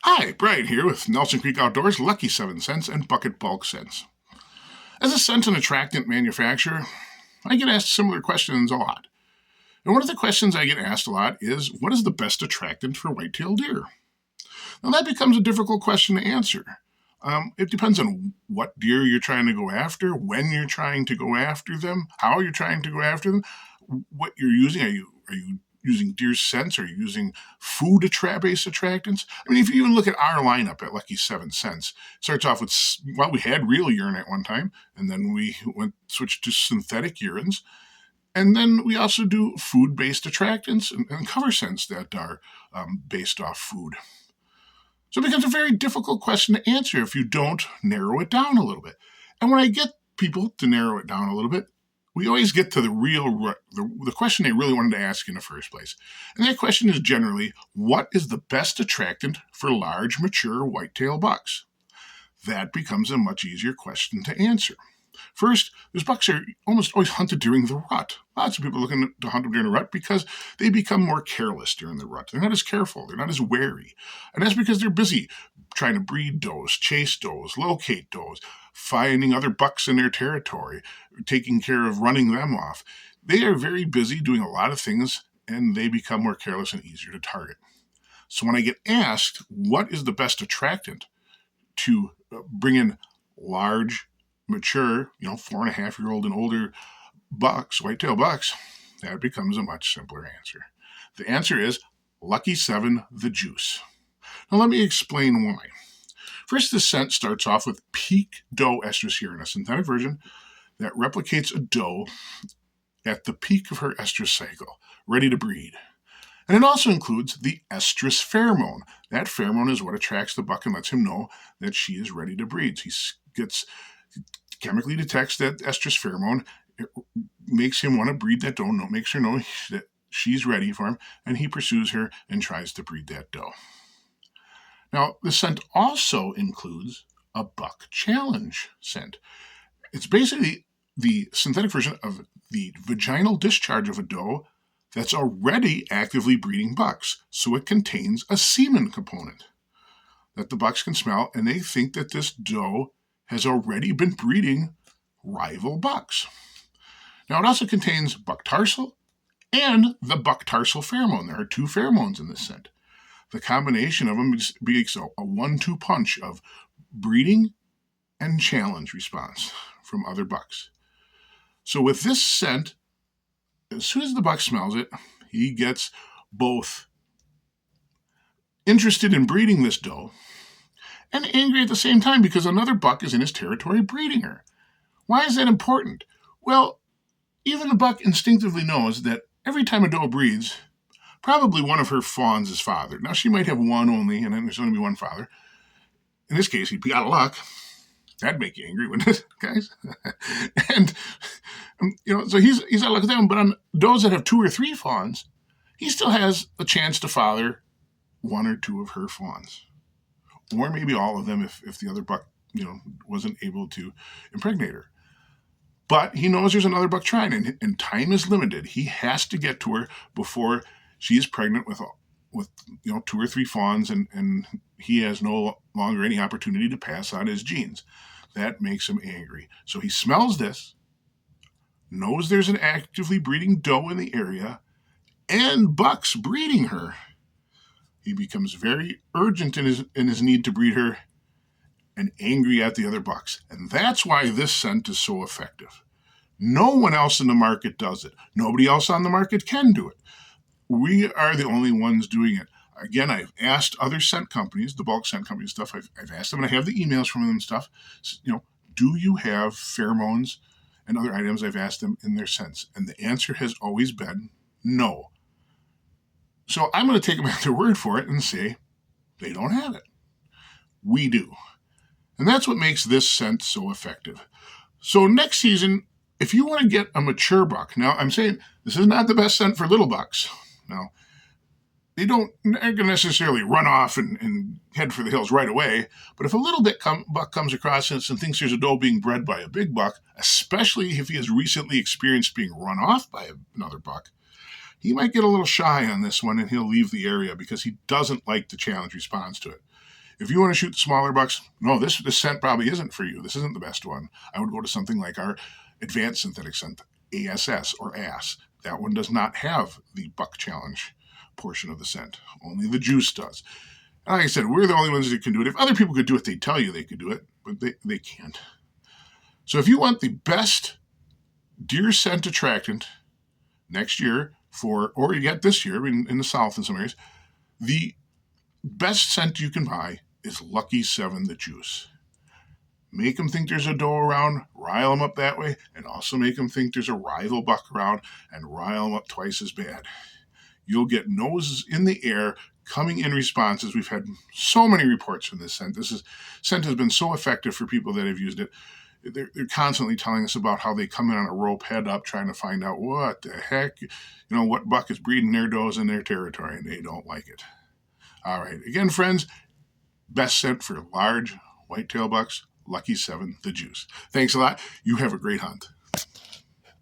Hi, Brian here with Nelson Creek Outdoors, Lucky 7 Cents, and Bucket Bulk Scents. As a scent and attractant manufacturer, I get asked similar questions a lot. And one of the questions I get asked a lot is, what is the best attractant for whitetail deer? Now that becomes a difficult question to answer. It depends on what deer you're trying to go after, when you're trying to go after them, how you're trying to go after them, what you're using. Are you using deer scents? Are you using food-based attractants? I mean, if you even look at our lineup at Lucky 7 Cents, it starts off with, well, we had real urine at one time, and then we switched to synthetic urines. And then we also do food-based attractants and cover scents that are based off food. So it becomes a very difficult question to answer if you don't narrow it down a little bit. And when I get people to narrow it down a little bit, we always get to the question they really wanted to ask in the first place. And that question is generally, what is the best attractant for large, mature whitetail bucks? That becomes a much easier question to answer. First, those bucks are almost always hunted during the rut. Lots of people are looking to hunt them during the rut because they become more careless during the rut. They're not as careful. They're not as wary. And that's because they're busy trying to breed does, chase does, locate does, finding other bucks in their territory, taking care of running them off. They are very busy doing a lot of things, and they become more careless and easier to target. So when I get asked, what is the best attractant to bring in large, mature, 4.5-year-old and older bucks, whitetail bucks, that becomes a much simpler answer. The answer is Lucky 7 the Juice. Now let me explain why. First, the scent starts off with peak doe estrus urine, a synthetic version that replicates a doe at the peak of her estrus cycle, ready to breed. And it also includes the estrus pheromone. That pheromone is what attracts the buck and lets him know that she is ready to breed. He chemically detects that estrus pheromone. It makes him want to breed that doe, makes her know that she's ready for him, and he pursues her and tries to breed that doe. Now, the scent also includes a buck challenge scent. It's basically the synthetic version of the vaginal discharge of a doe that's already actively breeding bucks. So it contains a semen component that the bucks can smell, and they think that this doe has already been breeding rival bucks. Now, it also contains buck tarsal and the buck tarsal pheromone. There are two pheromones in this scent. The combination of them makes a 1-2 punch of breeding and challenge response from other bucks. So with this scent, as soon as the buck smells it, he gets both interested in breeding this doe and angry at the same time because another buck is in his territory breeding her. Why is that important? Well, even the buck instinctively knows that every time a doe breeds, probably one of her fawns is fathered. Now, she might have one only, and then there's going to be one father. In this case, he'd be out of luck. That'd make you angry, wouldn't it, guys? And, so he's out of luck with them. But on does that have 2 or 3 fawns, he still has a chance to father 1 or 2 of her fawns. Or maybe all of them if the other buck, wasn't able to impregnate her. But he knows there's another buck trying, and time is limited. He has to get to her before she's pregnant with 2 or 3 fawns, and he has no longer any opportunity to pass on his genes. That makes him angry. So he smells this, knows there's an actively breeding doe in the area, and bucks breeding her. He becomes very urgent in his need to breed her and angry at the other bucks. And that's why this scent is so effective. No one else in the market does it. Nobody else on the market can do it. We are the only ones doing it. Again, I've asked other scent companies, the bulk scent company stuff, I've asked them, and I have the emails from them and stuff, do you have pheromones and other items? I've asked them in their scents. And the answer has always been no. So I'm going to take them at their word for it and say they don't have it. We do. And that's what makes this scent so effective. So next season, if you want to get a mature buck, now I'm saying this is not the best scent for little bucks. Now, they're going to necessarily run off and head for the hills right away. But if a little buck comes across this and thinks there's a doe being bred by a big buck, especially if he has recently experienced being run off by another buck, he might get a little shy on this one and he'll leave the area because he doesn't like the challenge response to it. If you want to shoot the smaller bucks, no, this scent probably isn't for you. This isn't the best one. I would go to something like our advanced synthetic scent, ASS or ASS. That one does not have the buck challenge portion of the scent. Only the juice does. And like I said, we're the only ones that can do it. If other people could do it, they'd tell you they could do it, but they can't. So if you want the best deer scent attractant next year or yet this year in the South in some areas, the best scent you can buy is Lucky 7 the juice. Make them think there's a doe around, rile them up that way, and also make them think there's a rival buck around and rile them up twice as bad. You'll get noses in the air coming in responses. We've had so many reports from this scent. Scent has been so effective for people that have used it. They're constantly telling us about how they come in on a rope head up trying to find out what the heck, what buck is breeding their does in their territory, and they don't like it. All right. Again, friends, best scent for large whitetail bucks, Lucky 7 the juice. Thanks a lot. You have a great hunt.